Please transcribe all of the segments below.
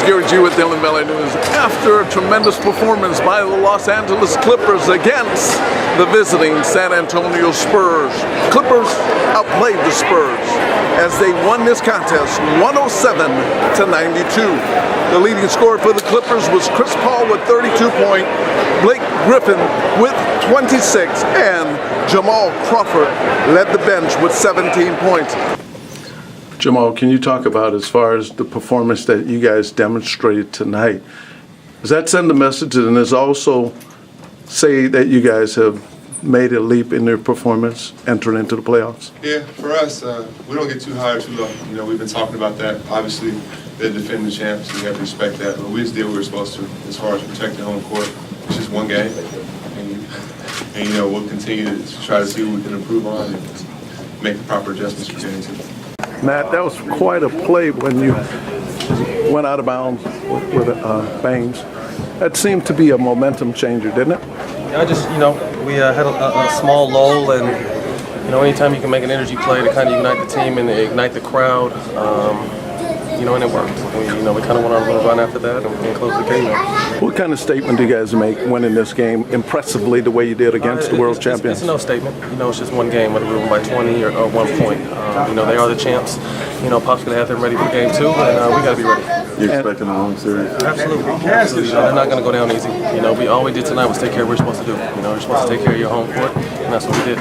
Gary G with Dylan Valley News. After a tremendous performance by the Los Angeles Clippers against the visiting San Antonio Spurs, Clippers outplayed the Spurs as they won this contest 107-92. The leading scorer for the Clippers was Chris Paul with 32 points, Blake Griffin with 26, and Jamal Crawford led the bench with 17 points. Jamal, can you talk about, as far as the performance that you guys demonstrated tonight, does that send a message, and does also say that you guys have made a leap in their performance entering into the playoffs? Yeah, for us, we don't get too high or too low. You know, we've been talking about that. Obviously, they're defending the champs, so we have to respect that. But we just did what we were supposed to as far as protecting home court. It's just one game. And you know, we'll continue to try to see what we can improve on and make the proper adjustments for game 2. Matt, that was quite a play when you went out of bounds with Baines. That seemed to be a momentum changer, didn't it? Yeah, we had a small lull, and anytime you can make an energy play to kind of ignite the team and ignite the crowd, and it worked. We kind of went on a little run after that and closed the game out. What kind of statement do you guys make winning this game impressively the way you did against the world champions? It's no statement. It's just one game, whether we win by 20 or 1 point. They are the champs. Pop's going to have them ready for game 2, and we got to be ready. You expecting a long series? Absolutely. They're not going to go down easy. All we did tonight was take care of what we're supposed to do. You're supposed to take care of your home court, and that's what we did.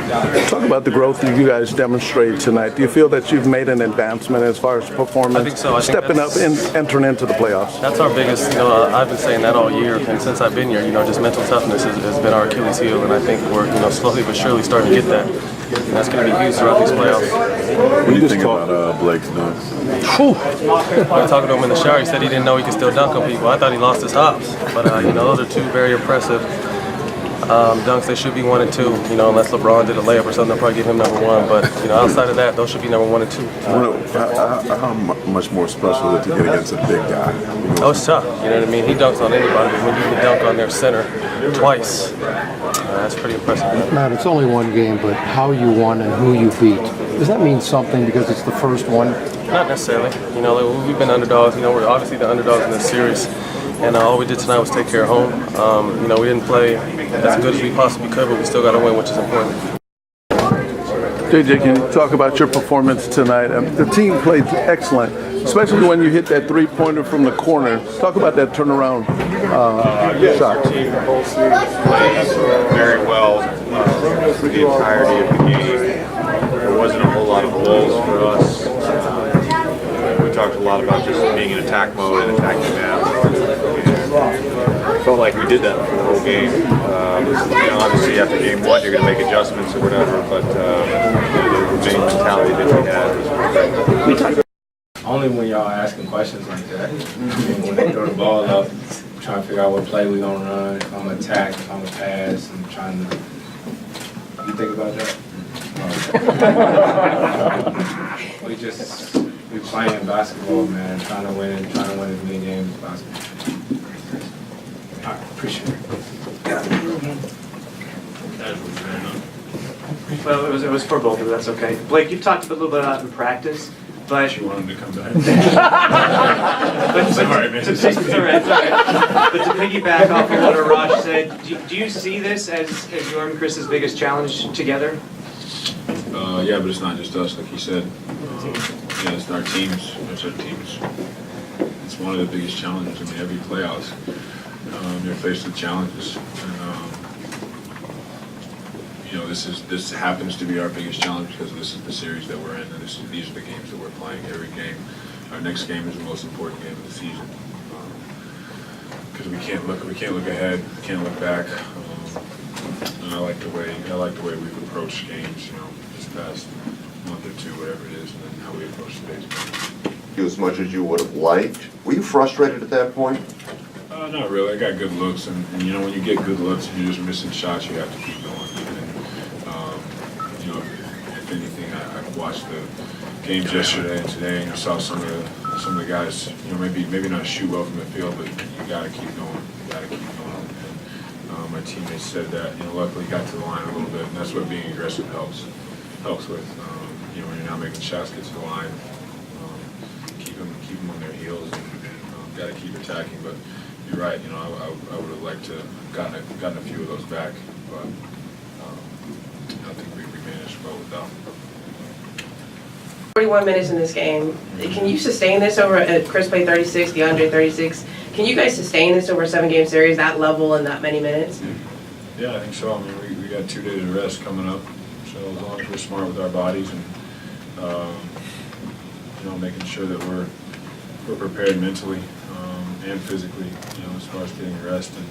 Talk about the growth that you guys demonstrated tonight. Do you feel that you've made an advancement as far as performance? I think so. Stepping up and entering into the playoffs. That's our biggest, I've been saying that all year, and since I've been here, just mental toughness has been our Achilles heel, and I think we're, slowly but surely starting to get that. And that's going to be huge throughout these playoffs. What do you think about Blake's dunks? I was talking to him in the shower. He said he didn't know he could still dunk on people. I thought he lost his hops. But, those are 2 very impressive dunks. They should be 1 and 2, unless LeBron did a layup or something, they'll probably give him number 1. But, outside of that, those should be number 1 and 2. How much more special is it to get against a big guy? Oh, it's tough. You know what I mean? He dunks on anybody. But when you can dunk on their center twice, that's pretty impressive. Matt, it's only 1 game, but how you won and who you beat, does that mean something because it's the first one? Not necessarily. We've been underdogs. We're obviously the underdogs in this series. And all we did tonight was take care of home. We didn't play as good as we possibly could, but we still got to win, which is important. JJ, can you talk about your performance tonight? The team played excellent, especially when you hit that 3-pointer from the corner. Talk about that turnaround shot. The team plays very well for the entirety of the game. There wasn't a whole lot of lulls for us. We talked a lot about just being in attack mode and attacking them. I felt like we did that for the whole game. Obviously after game 1 you're going to make adjustments or whatever, but the main mentality that we had was only when y'all asking questions like that. When they throw the ball up, trying to figure out what play we're going to run, if I'm going to attack, if I'm going to pass, and trying to... You think about that? We playing basketball, man, trying to win as many games as possible. All right, appreciate it. Well, it was for both of us, that's okay. Blake, you talked a little bit about in practice, but... She wanted to come back. Sorry, man. It's all right. But to piggyback off of what Arash said, do you see this as your and Chris's biggest challenge together? Yeah, but it's not just us, like he said. It's our teams. It's our teams. It's one of the biggest challenges. I mean, every playoffs, you're faced with challenges. And, this happens to be our biggest challenge because this is the series that we're in, and these are the games that we're playing. Every game, our next game is the most important game of the season because we can't look ahead, can't look back. And I like the way we've approached games, this past month or 2, whatever it is, and then how we approach today's game. As much as you would have liked. Were you frustrated at that point? Not really. I got good looks, and when you get good looks and you're just missing shots, you have to keep going. And if anything, I watched the games yesterday and today, and I saw some of the guys, maybe not shoot well from the field, but you got to keep going. You got to keep going. And my teammates said that. Luckily got to the line a little bit, and that's what being aggressive helps with. When you're not making shots, get to the line, keep them on their heels, and got to keep attacking. But you're right. You know, I would have liked to have gotten a few of those back, but I think we managed well without. 41 minutes in this game. Can you sustain this over? Chris played 36, DeAndre 36. Can you guys sustain this over a 7-game series, that level and that many minutes? Yeah, I think so. I mean, we got 2 days of rest coming up, so as long as we're smart with our bodies and you know, making sure that we're prepared mentally and physically, you know, as far as getting rest and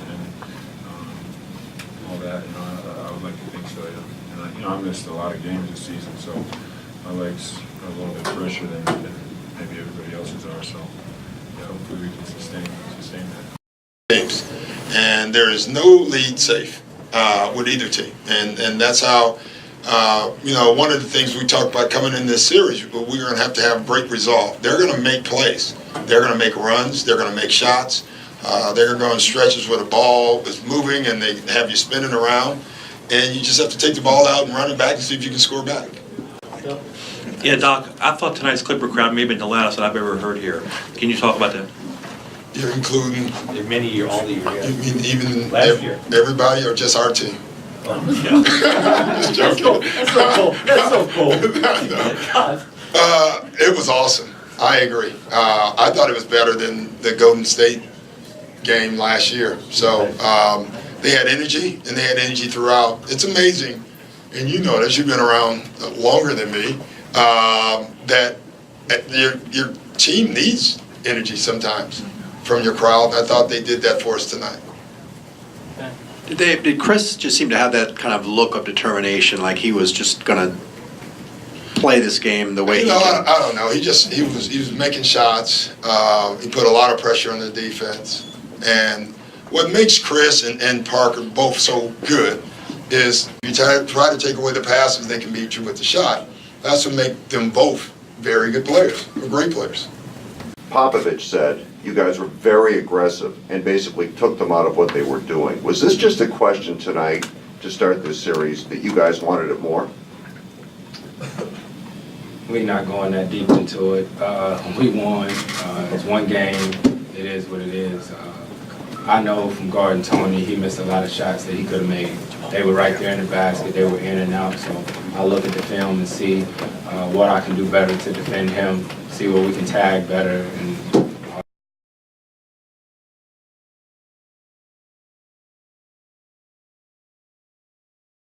all that. You know, I would like to think so. Yeah. And you know, I missed a lot of games this season, so my legs are a little bit fresher than maybe everybody else's are. So yeah, hopefully we can sustain that. Games, and there is no lead safe with either team, and that's how you know, one of the things we talked about coming in this series, we're going to have great resolve. They're going to make plays, they're going to make runs, they're going to make shots, they're going to go on stretches where the ball is moving and they have you spinning around, and you just have to take the ball out and run it back and see if you can score back. Yeah, Doc, I thought tonight's Clipper crowd may have been the loudest that I've ever heard here. Can you talk about that? You're including Many years, all the years. you mean even Last year. everybody or just our team? Just joking. That's so cool. That's so cool. It was awesome. I agree. I thought it was better than the Golden State game last year. So they had energy, and they had energy throughout. It's amazing, and you know this. You've been around longer than me. That your team needs energy sometimes from your crowd. I thought they did that for us tonight. Did Chris just seem to have that kind of look of determination, like he was just going to play this game the way he did? I don't know. He was making shots. He put a lot of pressure on the defense. And what makes Chris and Parker both so good is you try to take away the passes, they can beat you with the shot. That's what makes them both very good players, great players. Popovich said you guys were very aggressive and basically took them out of what they were doing. Was this just a question tonight to start this series that you guys wanted it more? We're not going that deep into it. We won. It's one game. It is what it is. I know from guarding Tony, he missed a lot of shots that he could have made. They were right there in the basket. They were in and out. So I look at the film and see what I can do better to defend him, see where we can tag better, and